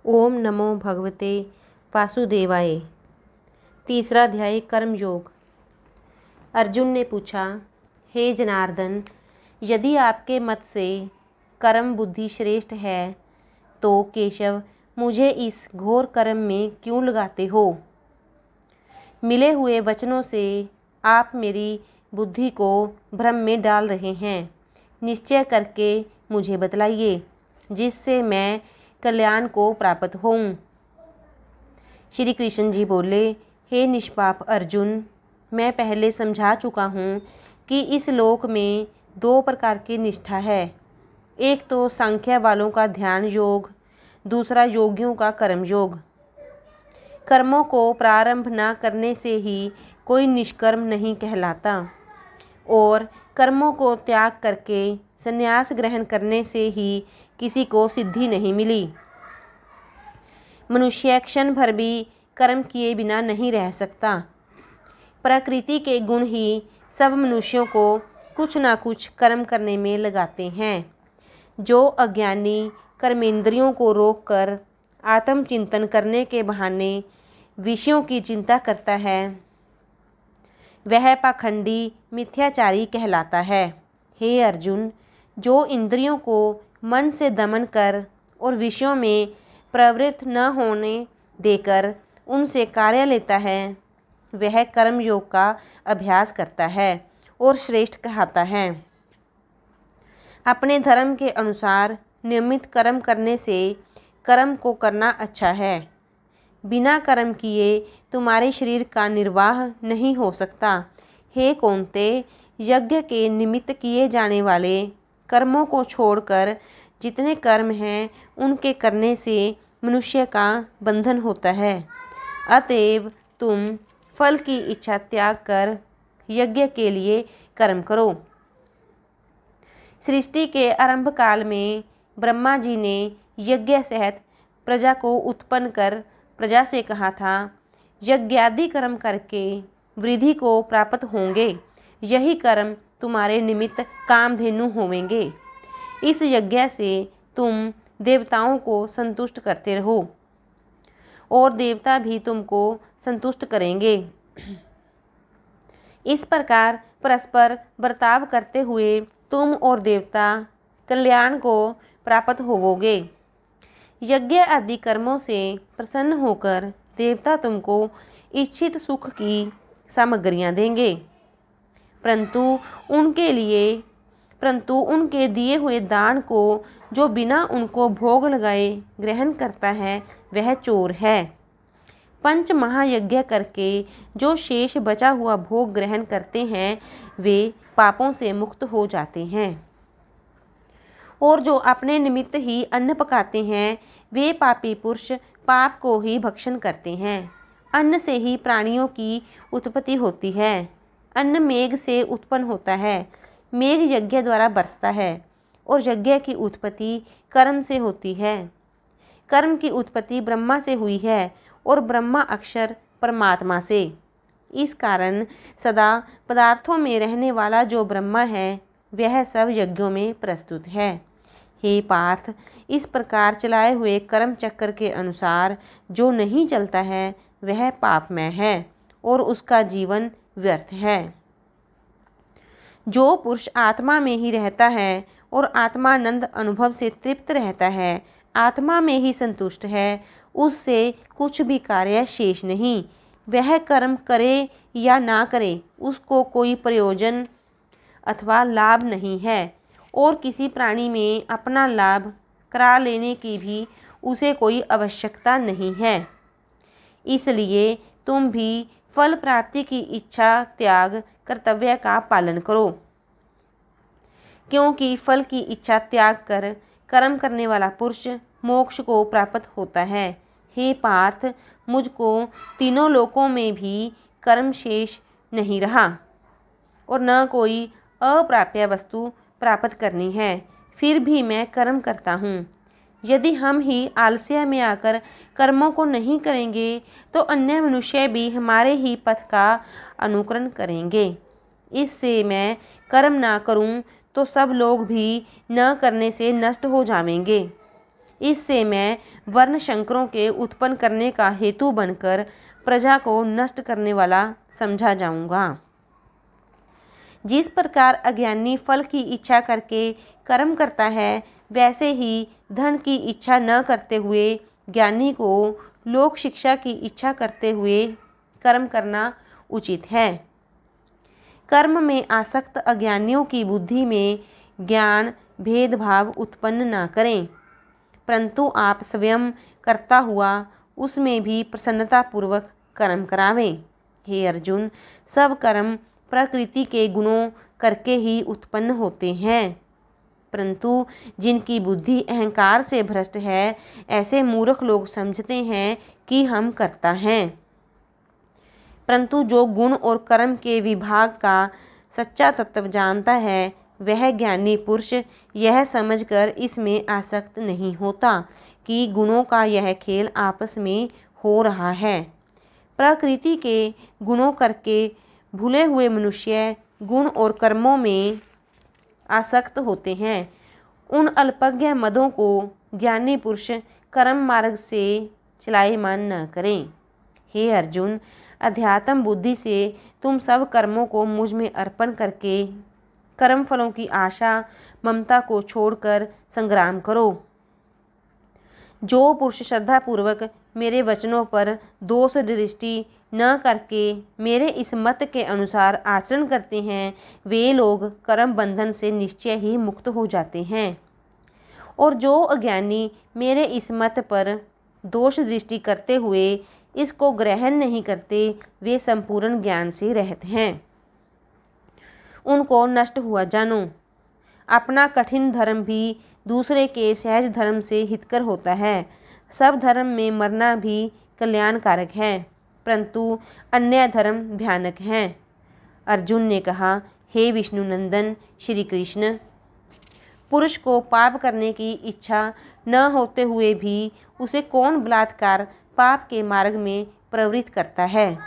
ओम नमो भगवते वासुदेवाय। तीसरा अध्याय कर्म योग। अर्जुन ने पूछा, हे जनार्दन, यदि आपके मत से कर्म बुद्धि श्रेष्ठ है तो केशव मुझे इस घोर कर्म में क्यों लगाते हो? मिले हुए वचनों से आप मेरी बुद्धि को भ्रम में डाल रहे हैं। निश्चय करके मुझे बतलाइए जिससे मैं कल्याण को प्राप्त होऊं। श्री कृष्ण जी बोले, हे निष्पाप अर्जुन, मैं पहले समझा चुका हूँ कि इस लोक में दो प्रकार की निष्ठा है। एक तो सांख्य वालों का ध्यान योग, दूसरा योगियों का कर्म योग। कर्मों को प्रारंभ न करने से ही कोई निष्कर्म नहीं कहलाता और कर्मों को त्याग करके संन्यास ग्रहण करने से ही किसी को सिद्धि नहीं मिली। मनुष्य क्षण भर भी कर्म किए बिना नहीं रह सकता। प्रकृति के गुण ही सब मनुष्यों को कुछ ना कुछ कर्म करने में लगाते हैं। जो अज्ञानी कर्मेंद्रियों को रोककर आत्मचिंतन करने के बहाने विषयों की चिंता करता है वह पाखंडी मिथ्याचारी कहलाता है। हे अर्जुन, जो इंद्रियों को मन से दमन कर और विषयों में प्रवृत्त न होने देकर उनसे कार्य लेता है वह कर्म योग का अभ्यास करता है और श्रेष्ठ कहता है। अपने धर्म के अनुसार नियमित कर्म करने से कर्म को करना अच्छा है। बिना कर्म किए तुम्हारे शरीर का निर्वाह नहीं हो सकता। हे कौन्ते, यज्ञ के निमित्त किए जाने वाले कर्मों को छोड़कर जितने कर्म हैं उनके करने से मनुष्य का बंधन होता है। अतएव तुम फल की इच्छा त्याग कर यज्ञ के लिए कर्म करो। सृष्टि के आरंभ काल में ब्रह्मा जी ने यज्ञ सहित प्रजा को उत्पन्न कर प्रजा से कहा था, यज्ञादि कर्म करके वृद्धि को प्राप्त होंगे। यही कर्म तुम्हारे निमित्त कामधेनु होवेंगे। इस यज्ञ से तुम देवताओं को संतुष्ट करते रहो और देवता भी तुमको संतुष्ट करेंगे। इस प्रकार परस्पर बर्ताव करते हुए तुम और देवता कल्याण को प्राप्त होवोगे। यज्ञ आदि कर्मों से प्रसन्न होकर देवता तुमको इच्छित सुख की सामग्रियां देंगे, परंतु उनके दिए हुए दान को जो बिना उनको भोग लगाए ग्रहण करता है वह चोर है। पंच महायज्ञ करके जो शेष बचा हुआ भोग ग्रहण करते हैं वे पापों से मुक्त हो जाते हैं और जो अपने निमित्त ही अन्न पकाते हैं वे पापी पुरुष पाप को ही भक्षण करते हैं। अन्न से ही प्राणियों की उत्पत्ति होती है। अन्न मेघ से उत्पन्न होता है, मेघ यज्ञ द्वारा बरसता है और यज्ञ की उत्पत्ति कर्म से होती है। कर्म की उत्पत्ति ब्रह्मा से हुई है और ब्रह्मा अक्षर परमात्मा से। इस कारण सदा पदार्थों में रहने वाला जो ब्रह्मा है वह सब यज्ञों में प्रस्तुत है। हे पार्थ, इस प्रकार चलाए हुए कर्म चक्र के अनुसार जो नहीं चलता है वह पापमय है और उसका जीवन व्यर्थ है। जो पुरुष आत्मा में ही रहता है और आत्मानंद अनुभव से तृप्त रहता है, आत्मा में ही संतुष्ट है, उससे कुछ भी कार्य शेष नहीं। वह कर्म करे या ना करे उसको कोई प्रयोजन अथवा लाभ नहीं है और किसी प्राणी में अपना लाभ करा लेने की भी उसे कोई आवश्यकता नहीं है। इसलिए तुम भी फल प्राप्ति की इच्छा त्याग कर्तव्य का पालन करो, क्योंकि फल की इच्छा त्याग कर कर्म करने वाला पुरुष मोक्ष को प्राप्त होता है। हे पार्थ, मुझको तीनों लोकों में भी कर्म शेष नहीं रहा और न कोई अप्राप्य वस्तु प्राप्त करनी है, फिर भी मैं कर्म करता हूँ। यदि हम ही आलस्य में आकर कर्मों को नहीं करेंगे तो अन्य मनुष्य भी हमारे ही पथ का अनुकरण करेंगे। इससे मैं कर्म ना करूं तो सब लोग भी न करने से नष्ट हो जाएंगे। इससे मैं वर्ण शंकरों के उत्पन्न करने का हेतु बनकर प्रजा को नष्ट करने वाला समझा जाऊंगा। जिस प्रकार अज्ञानी फल की इच्छा करके कर्म करता है, वैसे ही धन की इच्छा न करते हुए ज्ञानी को लोक शिक्षा की इच्छा करते हुए कर्म करना उचित है। कर्म में आसक्त अज्ञानियों की बुद्धि में ज्ञान भेदभाव उत्पन्न न करें, परंतु आप स्वयं करता हुआ उसमें भी प्रसन्नतापूर्वक कर्म करावें। हे अर्जुन, सब कर्म प्रकृति के गुणों करके ही उत्पन्न होते हैं, परंतु जिनकी बुद्धि अहंकार से भ्रष्ट है, ऐसे मूर्ख लोग समझते हैं कि हम कर्ता हैं। परंतु जो गुण और कर्म के विभाग का सच्चा तत्व जानता है, वह ज्ञानी पुरुष यह समझकर इसमें आसक्त नहीं होता कि गुणों का यह खेल आपस में हो रहा है। प्रकृति के गुणों करके भूले हुए मनुष्य गुण और कर्मों में आसक्त होते हैं। उन अल्पज्ञ मदों को ज्ञानी पुरुष कर्म मार्ग से चलायमान न करें। हे अर्जुन, अध्यात्म बुद्धि से तुम सब कर्मों को मुझ में अर्पण करके कर्म फलों की आशा ममता को छोड़कर संग्राम करो। जो पुरुष श्रद्धापूर्वक मेरे वचनों पर दोष दृष्टि न करके मेरे इस मत के अनुसार आचरण करते हैं, वे लोग कर्म बंधन से निश्चय ही मुक्त हो जाते हैं। और जो अज्ञानी मेरे इस मत पर दोष दृष्टि करते हुए इसको ग्रहण नहीं करते, वे संपूर्ण ज्ञान से रहित हैं। उनको नष्ट हुआ जानो। अपना कठिन धर्म भी दूसरे के सहज धर्म से हितकर होता है। सब धर्म में मरना भी कल्याणकारक है, परंतु अन्य धर्म भयानक हैं। अर्जुन ने कहा, हे विष्णुनंदन श्री कृष्ण, पुरुष को पाप करने की इच्छा न होते हुए भी उसे कौन बलात्कार पाप के मार्ग में प्रवृत्त करता है।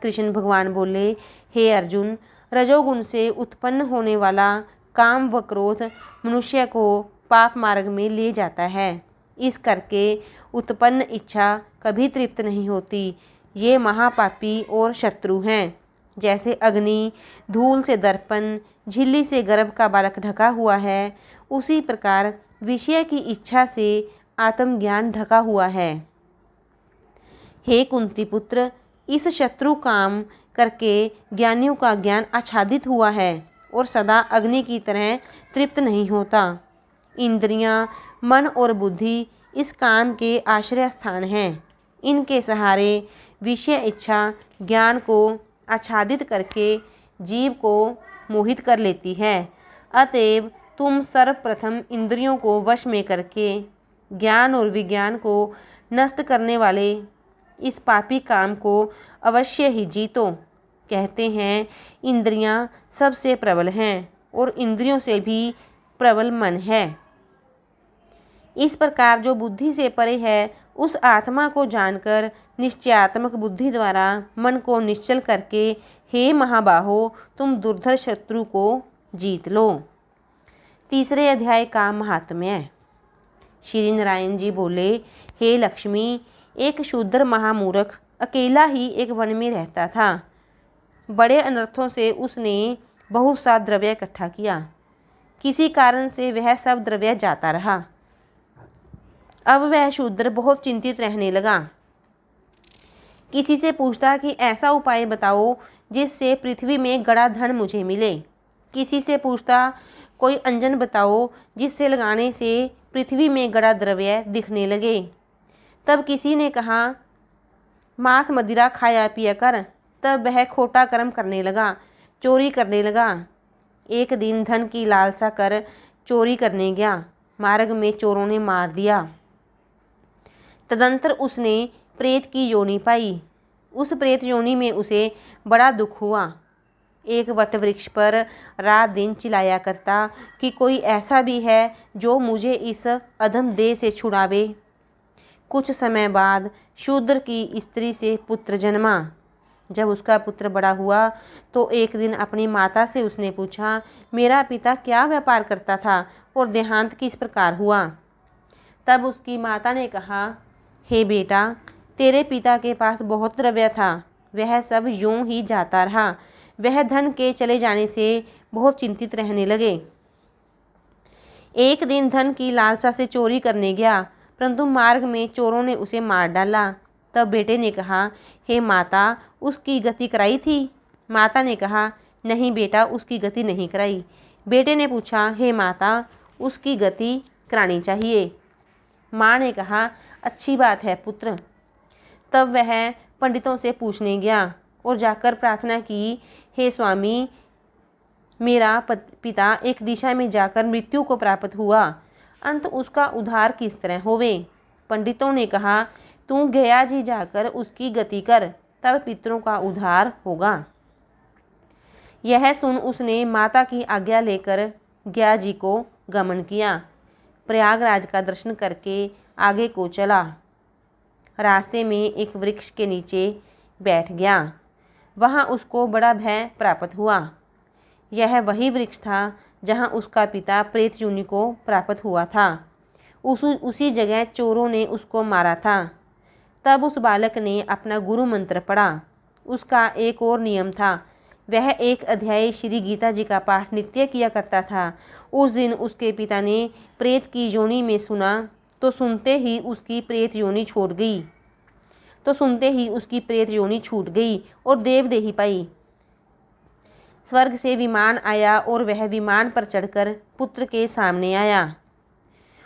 कृष्ण भगवान बोले, हे अर्जुन, रजोगुण से उत्पन्न होने वाला काम व क्रोध मनुष्य को पाप मार्ग में ले जाता है। इस करके उत्पन्न इच्छा कभी तृप्त नहीं होती। ये महापापी और शत्रु हैं। जैसे अग्नि धूल से दर्पण, झिल्ली से गर्भ का बालक ढका हुआ है, उसी प्रकार विषय की इच्छा से आत्मज्ञान ढका हुआ है। हे कुंती पुत्र, इस शत्रु काम करके ज्ञानियों का ज्ञान आच्छादित हुआ है और सदा अग्नि की तरह तृप्त नहीं होता। इंद्रियां, मन और बुद्धि इस काम के आश्रय स्थान हैं। इनके सहारे विषय इच्छा ज्ञान को आच्छादित करके जीव को मोहित कर लेती है। अतएव तुम सर्वप्रथम इंद्रियों को वश में करके ज्ञान और विज्ञान को नष्ट करने वाले इस पापी काम को अवश्य ही जीतो। कहते हैं, इंद्रियां सबसे प्रबल हैं और इंद्रियों से भी प्रबल मन है। इस प्रकार जो बुद्धि से परे है, उस आत्मा को जानकर निश्चयात्मक बुद्धि द्वारा मन को निश्चल करके, हे महाबाहो, तुम दुर्धर शत्रु को जीत लो। तीसरे अध्याय का महात्म्य। श्री नारायण जी बोले, हे लक्ष्मी, एक शूद्र महामूर्ख अकेला ही एक वन में रहता था। बड़े अनर्थों से उसने बहुत सा द्रव्य इकट्ठा किया। किसी कारण से वह सब द्रव्य जाता रहा। अब वह शूद्र बहुत चिंतित रहने लगा। किसी से पूछता कि ऐसा उपाय बताओ जिससे पृथ्वी में गड़ा धन मुझे मिले। किसी से पूछता कोई अंजन बताओ जिससे लगाने से पृथ्वी में गड़ा द्रव्य दिखने लगे। तब किसी ने कहा, मांस मदिरा खाया पिया कर। तब वह खोटा कर्म करने लगा, चोरी करने लगा। एक दिन धन की लालसा कर चोरी करने गया। मार्ग में चोरों ने मार दिया। तदंतर उसने प्रेत की योनि पाई। उस प्रेत योनि में उसे बड़ा दुख हुआ। एक वट वृक्ष पर रात दिन चिल्लाया करता कि कोई ऐसा भी है जो मुझे इस अधम देह से छुड़ावे। कुछ समय बाद शूद्र की स्त्री से पुत्र जन्मा। जब उसका पुत्र बड़ा हुआ तो एक दिन अपनी माता से उसने पूछा, मेरा पिता क्या व्यापार करता था और देहांत किस प्रकार हुआ। तब उसकी माता ने कहा, हे बेटा, तेरे पिता के पास बहुत द्रव्य था, वह सब यूं ही जाता रहा। वह धन के चले जाने से बहुत चिंतित रहने लगे। एक दिन धन की लालसा से चोरी करने गया, परंतु मार्ग में चोरों ने उसे मार डाला। तब बेटे ने कहा, हे माता, उसकी गति कराई थी? माता ने कहा, नहीं बेटा, उसकी गति नहीं कराई। बेटे ने पूछा, हे माता, उसकी गति करानी चाहिए। माँ ने कहा, अच्छी बात है पुत्र। तब वह पंडितों से पूछने गया और जाकर प्रार्थना की, हे स्वामी, मेरा पिता एक दिशा में जाकर मृत्यु को प्राप्त हुआ, अंत उसका उद्धार किस तरह होवे? पंडितों ने कहा, तू गया जी जाकर उसकी गति कर, तब पितरों का उद्धार होगा। यह सुन उसने माता की आज्ञा लेकर गया जी को गमन किया। प्रयागराज का दर्शन करके आगे को चला। रास्ते में एक वृक्ष के नीचे बैठ गया। वहाँ उसको बड़ा भय प्राप्त हुआ। यह वही वृक्ष था जहाँ उसका पिता प्रेत योनि को प्राप्त हुआ था। उसी जगह चोरों ने उसको मारा था। तब उस बालक ने अपना गुरु मंत्र पढ़ा। उसका एक और नियम था, वह एक अध्याय श्री गीता जी का पाठ नित्य किया करता था। उस दिन उसके पिता ने प्रेत की योनि में सुना तो सुनते ही उसकी प्रेत योनि छूट गई और देवदेही पाई। स्वर्ग से विमान आया और वह विमान पर चढ़कर पुत्र के सामने आया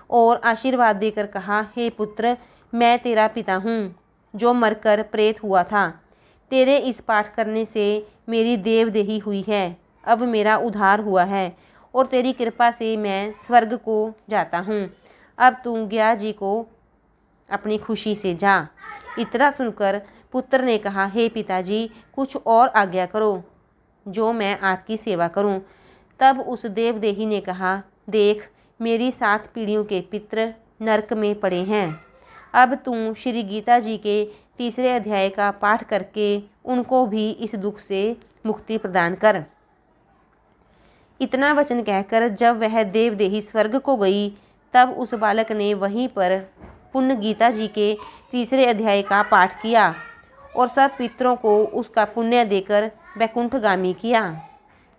और आशीर्वाद देकर कहा, हे पुत्र, मैं तेरा पिता हूँ जो मरकर प्रेत हुआ था। तेरे इस पाठ करने से मेरी देवदेही हुई है। अब मेरा उद्धार हुआ है और तेरी कृपा से मैं स्वर्ग को जाता हूँ। अब तू गया जी को अपनी खुशी से जा। इतना सुनकर पुत्र ने कहा, हे पिताजी, कुछ और आज्ञा करो जो मैं आपकी सेवा करूं। तब उस देवदेही ने कहा, देख, मेरी 7 पीढ़ियों के पितृ नरक में पड़े हैं। अब तू श्री गीता जी के 3 अध्याय का पाठ करके उनको भी इस दुख से मुक्ति प्रदान कर। इतना वचन कहकर जब वह देवदेही स्वर्ग को गई, तब उस बालक ने वहीं पर पुण्य गीता जी के 3 अध्याय का पाठ किया और सब पितरों को उसका पुण्य देकर वैकुंठगामी किया।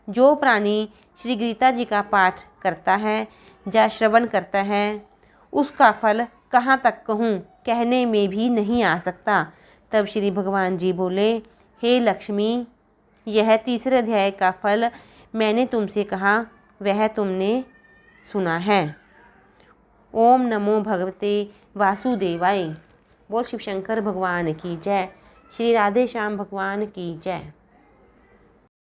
जो प्राणी श्री गीता जी का पाठ करता है या श्रवण करता है, उसका फल कहाँ तक कहूँ, कहने में भी नहीं आ सकता। तब श्री भगवान जी बोले, हे लक्ष्मी, यह 3 अध्याय का फल मैंने तुमसे कहा, वह तुमने सुना है। ओम नमो भगवते वासुदेवाय। बोल शिव शंकर भगवान की जय। श्री राधे श्याम भगवान की जय।